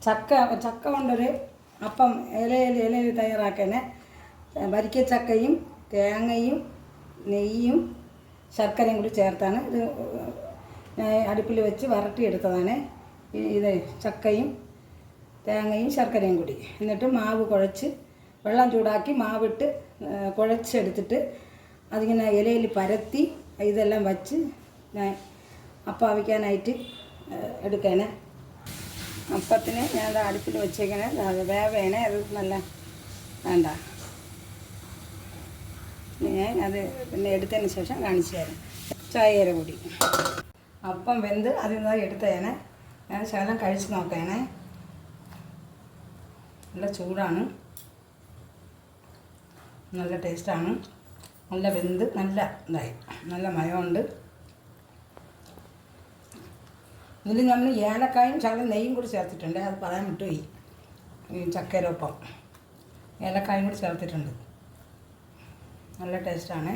ചക്ക ചക്ക കൊണ്ടൊരു അപ്പം ഇലയിൽ തയ്യാറാക്കാന് വരിക്കച്ചക്കയും തേങ്ങയും നെയ്യും ശർക്കരയും കൂടി ചേർത്താണ് ഇത് അടുപ്പിൽ വെച്ച് വരട്ടിയെടുത്തതാണ്. ഇത് ചക്കയും തേങ്ങയും ശർക്കരയും കൂടി എന്നിട്ട് മാവ് കുഴച്ച് വെള്ളം ചൂടാക്കി മാവിട്ട് കുഴച്ചെടുത്തിട്ട് അതിങ്ങനെ ഇലയിൽ പരത്തി ഇതെല്ലാം വച്ച് അപ്പം അവിക്കാനായിട്ട് എടുക്കാന്. അപ്പത്തിന് ഞാൻ അടുപ്പിൽ വെച്ചേക്കണേ വേവേണേ അത് നല്ല വേണ്ട. ഞാൻ അത് പിന്നെ എടുത്തതിന് ശേഷം കാണിച്ചു തരാം. ചായര കൂടി അപ്പം വെന്ത് അതിൽ നിന്ന് എടുത്തേനെ ഞാൻ ശകലം കഴിച്ച് നോക്കേണേ. നല്ല ചൂടാണ്, നല്ല ടേസ്റ്റാണ്, നല്ല വെന്ത് നല്ല ഇതായി, നല്ല മയമുണ്ട്. ഇതിൽ നമ്മൾ ഏലക്കായും ശകലം നെയ്യും കൂടി ചേർത്തിട്ടുണ്ട്, അത് പറയാൻ വിട്ടുപോയി. ചക്കരൊപ്പം ഏലക്കായും കൂടി ചേർത്തിട്ടുണ്ട്, നല്ല ടേസ്റ്റാണ്.